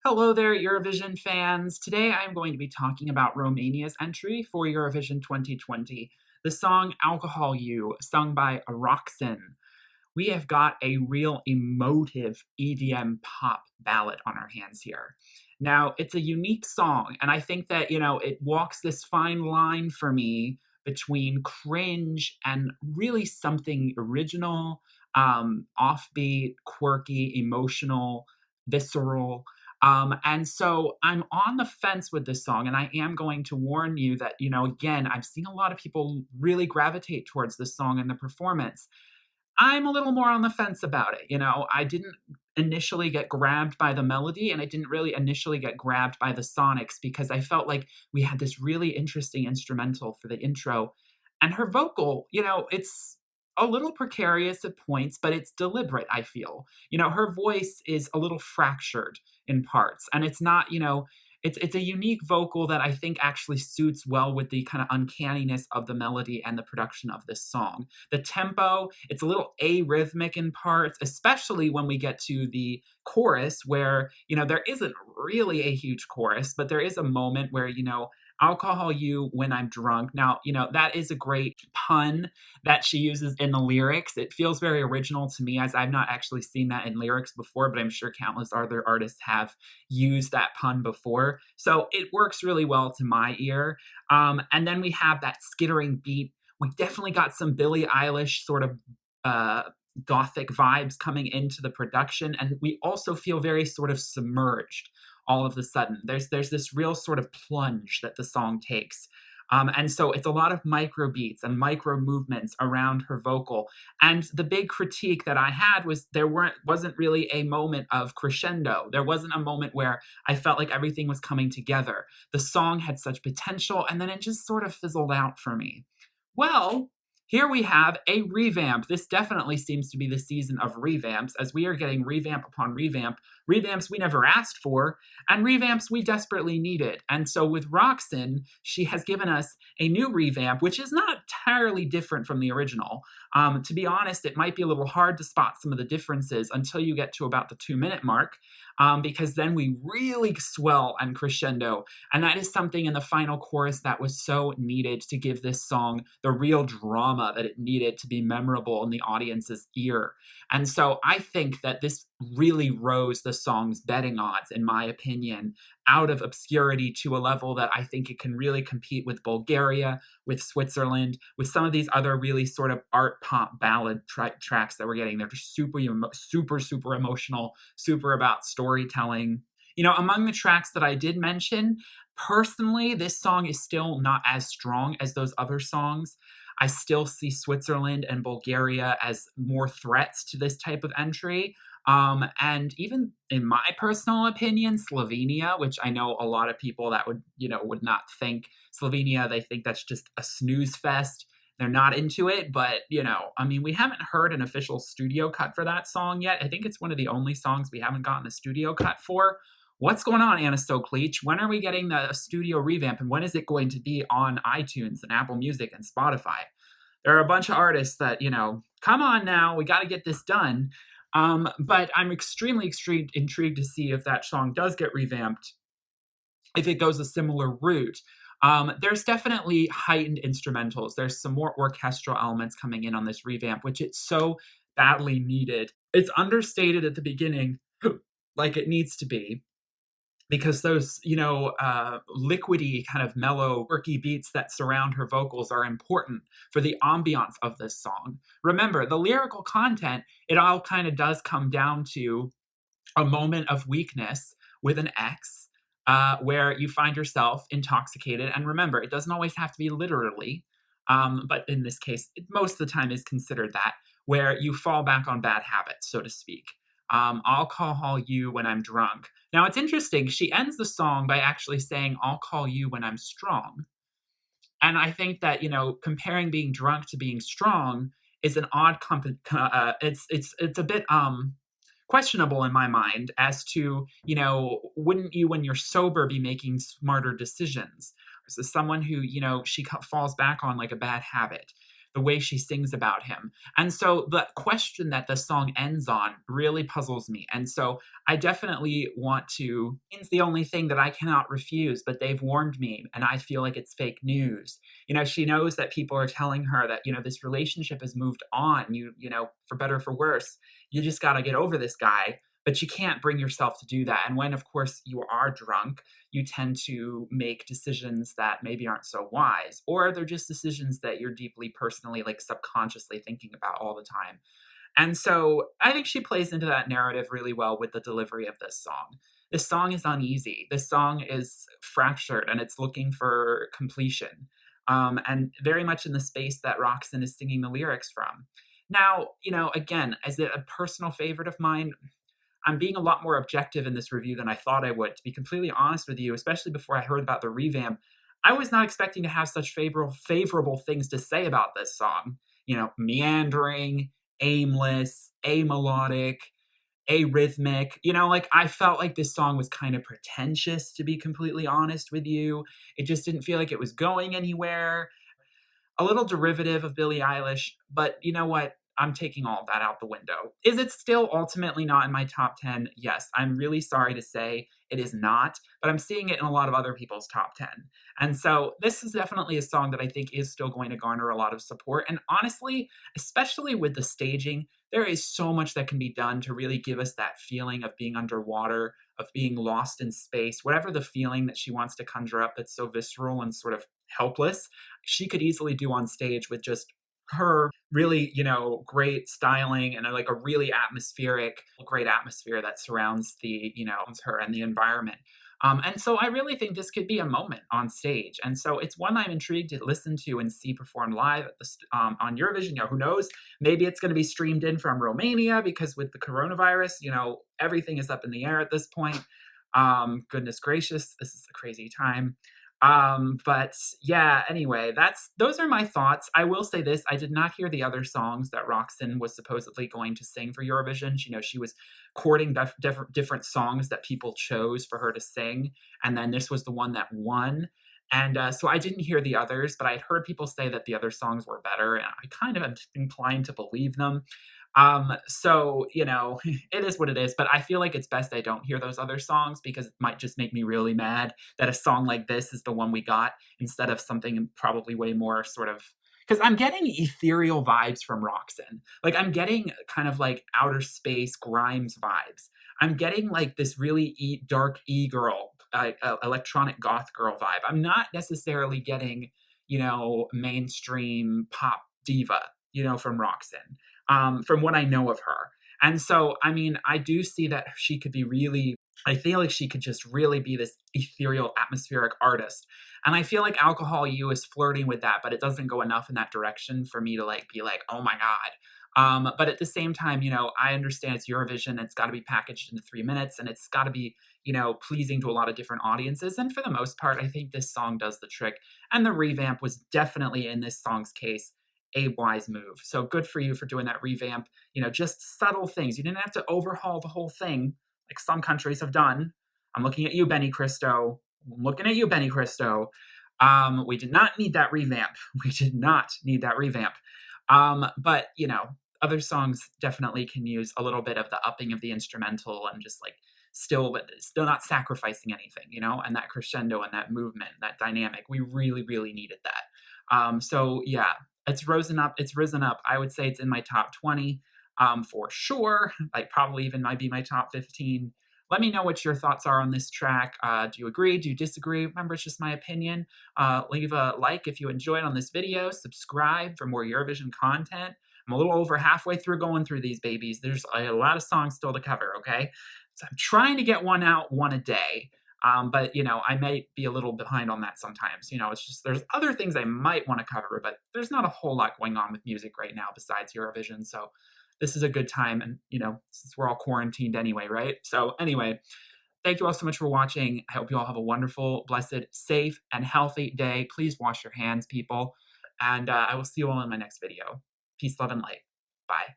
Hello there, Eurovision fans. Today I am going to be talking about Romania's entry for Eurovision 2020, the song Alcohol You, sung by Roxen. We have got a real emotive EDM pop ballad on our hands here. Now, it's a unique song, and I think that, it walks this fine line for me between cringe and really something original, offbeat, quirky, emotional, visceral. And so I'm on the fence with this song, and I am going to warn you that, again, I've seen a lot of people really gravitate towards this song and the performance. I'm a little more on the fence about it. I didn't initially get grabbed by the melody and I didn't really initially get grabbed by the sonics because I felt like we had this really interesting instrumental for the intro. And her vocal, it's a little precarious at points, but it's deliberate, I feel. Her voice is a little fractured in parts and it's not, it's a unique vocal that I think actually suits well with the kind of uncanniness of the melody and the production of this song. The tempo, it's a little arrhythmic in parts, especially when we get to the chorus where, there isn't really a huge chorus, but there is a moment where, alcohol you when I'm drunk. Now, that is a great pun that she uses in the lyrics. It feels very original to me as I've not actually seen that in lyrics before, but I'm sure countless other artists have used that pun before. So it works really well to my ear. And then we have that skittering beat. We definitely got some Billie Eilish sort of uh, gothic vibes coming into the production. And we also feel very sort of submerged all of a sudden. There's this real sort of plunge that the song takes. And so it's a lot of micro beats and micro movements around her vocal. And the big critique that I had was wasn't really a moment of crescendo. There wasn't a moment where I felt like everything was coming together. The song had such potential, and then it just sort of fizzled out for me. Well, here we have a revamp. This definitely seems to be the season of revamps, as we are getting revamp upon revamp, revamps we never asked for, and revamps we desperately needed. And so with Roxen, she has given us a new revamp, which is not entirely different from the original. To be honest, it might be a little hard to spot some of the differences until you get to about the 2-minute mark, because then we really swell and crescendo. And that is something in the final chorus that was so needed to give this song the real drama that it needed to be memorable in the audience's ear. And so I think that this really rose the song's betting odds, in my opinion, out of obscurity to a level that I think it can really compete with Bulgaria, with Switzerland, with some of these other really sort of art pop ballad tracks that we're getting. They're just super emotional, super about storytelling. Among the tracks that I did mention, personally, this song is still not as strong as those other songs. I still see Switzerland and Bulgaria as more threats to this type of entry. And even in my personal opinion, Slovenia, which I know a lot of people that would not think Slovenia, they think that's just a snooze fest. They're not into it, but we haven't heard an official studio cut for that song yet. I think it's one of the only songs we haven't gotten a studio cut for. What's going on, Anna Stoklich? When are we getting the studio revamp, and when is it going to be on iTunes and Apple Music and Spotify? There are a bunch of artists that, come on now, we got to get this done. But I'm extremely intrigued to see if that song does get revamped, if it goes a similar route. There's definitely heightened instrumentals. There's some more orchestral elements coming in on this revamp, which it's so badly needed. It's understated at the beginning, like it needs to be, because those, liquidy kind of mellow, quirky beats that surround her vocals are important for the ambiance of this song. Remember, the lyrical content, it all kind of does come down to a moment of weakness with an ex, where you find yourself intoxicated. And remember, it doesn't always have to be literally, but in this case, most of the time is considered that, where you fall back on bad habits, so to speak. I'll call you when I'm drunk. Now, it's interesting. She ends the song by actually saying, I'll call you when I'm strong. And I think that, comparing being drunk to being strong is an odd, it's a bit questionable in my mind as to, wouldn't you, when you're sober, be making smarter decisions? So someone who, she falls back on like a bad habit. the way she sings about him. And so the question that the song ends on really puzzles me. And so I definitely want to, it's the only thing that I cannot refuse, but they've warned me and I feel like it's fake news. She knows that people are telling her that, this relationship has moved on, for better or for worse. You just got to get over this guy, but you can't bring yourself to do that. And when, of course, you are drunk, you tend to make decisions that maybe aren't so wise, or they're just decisions that you're deeply personally, like subconsciously thinking about all the time. And so I think she plays into that narrative really well with the delivery of this song. This song is uneasy. This song is fractured and it's looking for completion. And very much in the space that Roxen is singing the lyrics from. Now, again, as a personal favorite of mine, I'm being a lot more objective in this review than I thought I would. To be completely honest with you, especially before I heard about the revamp, I was not expecting to have such favorable things to say about this song. Meandering, aimless, amelodic, arrhythmic. Like I felt like this song was kind of pretentious, to be completely honest with you. It just didn't feel like it was going anywhere. A little derivative of Billie Eilish, but you know what? I'm taking all of that out the window. Is it still ultimately not in my top 10? Yes, I'm really sorry to say it is not, but I'm seeing it in a lot of other people's top 10. And so this is definitely a song that I think is still going to garner a lot of support. And honestly, especially with the staging, there is so much that can be done to really give us that feeling of being underwater, of being lost in space, whatever the feeling that she wants to conjure up that's so visceral and sort of helpless, she could easily do on stage with just her really, great styling and like a really atmospheric, great atmosphere that surrounds her and the environment. And so I really think this could be a moment on stage. And so it's one I'm intrigued to listen to and see perform live at on Eurovision. Who knows? Maybe it's going to be streamed in from Romania because with the coronavirus, everything is up in the air at this point. Goodness gracious, this is a crazy time. But yeah, anyway, those are my thoughts. I will say this, I did not hear the other songs that Roxen was supposedly going to sing for Eurovision. She was courting different songs that people chose for her to sing, and then this was the one that won. And so I didn't hear the others, but I'd heard people say that the other songs were better, and I kind of am inclined to believe them. So, it is what it is, but I feel like it's best I don't hear those other songs because it might just make me really mad that a song like this is the one we got instead of something probably way more sort of, because I'm getting ethereal vibes from Roxen. Like I'm getting kind of like outer space Grimes vibes. I'm getting like this really dark e-girl, electronic goth girl vibe. I'm not necessarily getting, mainstream pop diva, from Roxen, from what I know of her. And so, I mean, I do see that she could be really, I feel like she could just really be this ethereal, atmospheric artist. And I feel like Alcohol You is flirting with that, but it doesn't go enough in that direction for me to like be like, oh my God. But at the same time, I understand it's Eurovision. It's got to be packaged into 3 minutes and it's got to be, pleasing to a lot of different audiences. And for the most part, I think this song does the trick. And the revamp was definitely in this song's case a wise move. So good for you for doing that revamp. Just subtle things. You didn't have to overhaul the whole thing like some countries have done. I'm looking at you, Benny Cristo. I'm looking at you, Benny Cristo. We did not need that revamp. We did not need that revamp. But other songs definitely can use a little bit of the upping of the instrumental and just like but still not sacrificing anything, and that crescendo and that movement, that dynamic. We really, really needed that. So yeah, it's risen up. It's risen up. I would say it's in my top 20 for sure. Like probably even might be my top 15. Let me know what your thoughts are on this track. Do you agree? Do you disagree? Remember, it's just my opinion. Leave a like if you enjoyed on this video. Subscribe for more Eurovision content. I'm a little over halfway through going through these babies. There's a lot of songs still to cover, okay? So I'm trying to get one a day. But I might be a little behind on that sometimes. It's just there's other things I might want to cover, but there's not a whole lot going on with music right now besides Eurovision. So this is a good time, and since we're all quarantined anyway, right? So anyway, thank you all so much for watching. I hope you all have a wonderful, blessed, safe, and healthy day. Please wash your hands, people, and I will see you all in my next video. Peace, love, and light. Bye.